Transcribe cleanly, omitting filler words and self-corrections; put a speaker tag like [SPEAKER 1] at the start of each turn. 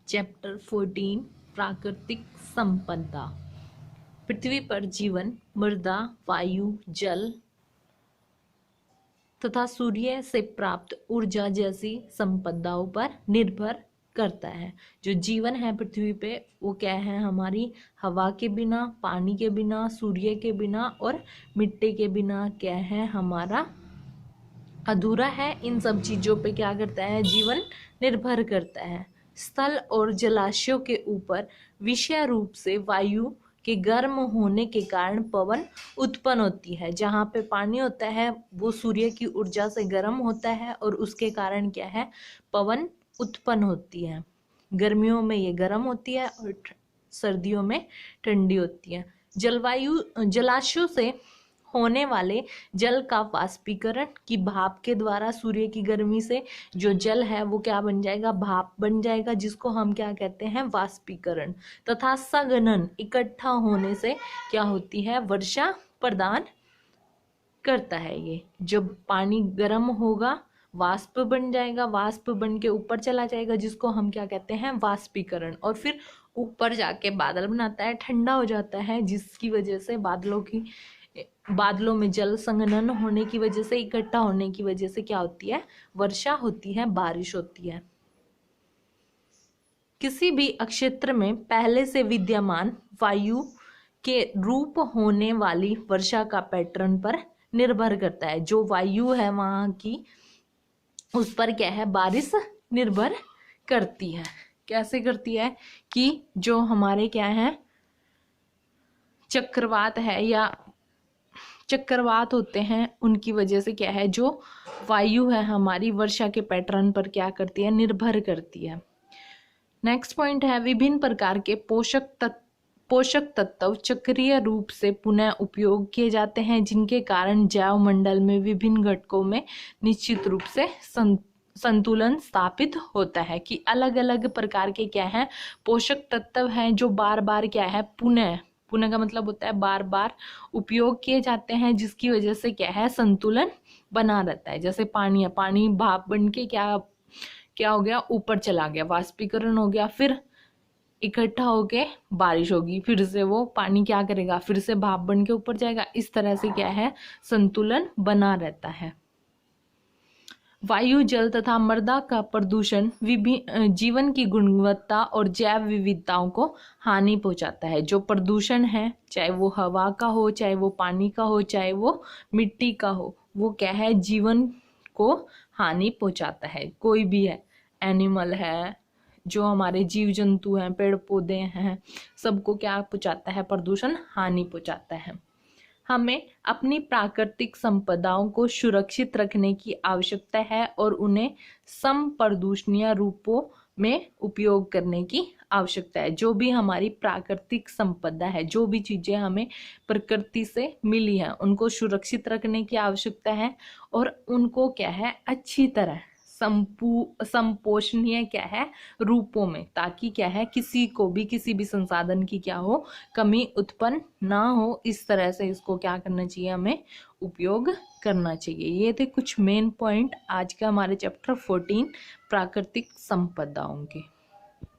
[SPEAKER 1] Chapter 14 प्राकृतिक संपदा। पृथ्वी पर जीवन मृदा, वायु, जल तथा सूर्य से प्राप्त ऊर्जा जैसी संपदाओं पर निर्भर करता है। जो जीवन है पृथ्वी पे वो क्या है, हमारी हवा के बिना, पानी के बिना, सूर्य के बिना और मिट्टी के बिना क्या है, हमारा अधूरा है। इन सब चीजों पे क्या करता है, जीवन निर्भर करता है। स्थल और जलाशयों के ऊपर विषय रूप से वायु के गर्म होने के कारण पवन उत्पन्न होती है। जहाँ पे पानी होता है वो सूर्य की ऊर्जा से गर्म होता है और उसके कारण क्या है, पवन उत्पन्न होती है। गर्मियों में ये गर्म होती है और सर्दियों में ठंडी होती है। जलाशयों से होने वाले जल का वाष्पीकरण की भाप के द्वारा सूर्य की गर्मी से जो जल है वो क्या बन जाएगा, भाप बन जाएगा, जिसको हम क्या कहते हैं, वाष्पीकरण। तथा संघनन इकट्ठा होने से क्या होती है, वर्षा प्रदान करता है। ये जब पानी गर्म होगा वाष्प बन जाएगा, वाष्प बन के ऊपर चला जाएगा, जिसको हम क्या कहते हैं, वाष्पीकरण। और फिर ऊपर जाके बादल बनाता है, ठंडा हो जाता है, जिसकी वजह से बादलों में जल संघनन होने की वजह से, इकट्ठा होने की वजह से क्या होती है, वर्षा होती है, बारिश होती है। किसी भी अक्षेत्र में पहले से विद्यमान वायु के रूप होने वाली वर्षा का पैटर्न पर निर्भर करता है। जो वायु है वहां की, उस पर क्या है, बारिश निर्भर करती है। कैसे करती है कि जो हमारे क्या है, चक्रवात है या चक्रवात होते हैं, उनकी वजह से क्या है, जो वायु है हमारी वर्षा के पैटर्न पर क्या करती है, निर्भर करती है। नेक्स्ट पॉइंट है, विभिन्न प्रकार के पोषक तत्व चक्रीय रूप से पुनः उपयोग किए जाते हैं, जिनके कारण जैव मंडल में विभिन्न घटकों में निश्चित रूप से संतुलन स्थापित होता है। कि अलग अलग प्रकार के क्या है, पोषक तत्व हैं जो बार बार क्या है, पुनः का मतलब होता है बार बार उपयोग किए जाते हैं, जिसकी वजह से क्या है, संतुलन बना रहता है। जैसे पानी है, पानी भाप बन के क्या हो गया, ऊपर चला गया, वाष्पीकरण हो गया, फिर इकट्ठा होके बारिश होगी, फिर से वो पानी क्या करेगा, फिर से भाप बन के ऊपर जाएगा। इस तरह से क्या है, संतुलन बना रहता है। वायु, जल तथा मृदा का प्रदूषण जीवन की गुणवत्ता और जैव विविधताओं को हानि पहुंचाता है। जो प्रदूषण है, चाहे वो हवा का हो, चाहे वो पानी का हो, चाहे वो मिट्टी का हो, वो क्या है, जीवन को हानि पहुंचाता है। कोई भी है, एनिमल है, जो हमारे जीव जंतु हैं, पेड़ पौधे हैं, सबको क्या पहुंचाता है, प्रदूषण हानि पहुंचाता है। हमें अपनी प्राकृतिक संपदाओं को सुरक्षित रखने की आवश्यकता है और उन्हें समप्रदूषणीय रूपों में उपयोग करने की आवश्यकता है। जो भी हमारी प्राकृतिक संपदा है, जो भी चीजें हमें प्रकृति से मिली है, उनको सुरक्षित रखने की आवश्यकता है और उनको क्या है, अच्छी तरह संपोषणीय क्या है, रूपों में, ताकि क्या है, किसी भी संसाधन की क्या हो, कमी उत्पन्न ना हो। इस तरह से इसको क्या करना चाहिए, हमें उपयोग करना चाहिए। ये थे कुछ मेन पॉइंट आज का हमारे चैप्टर 14 प्राकृतिक संपदाओं के।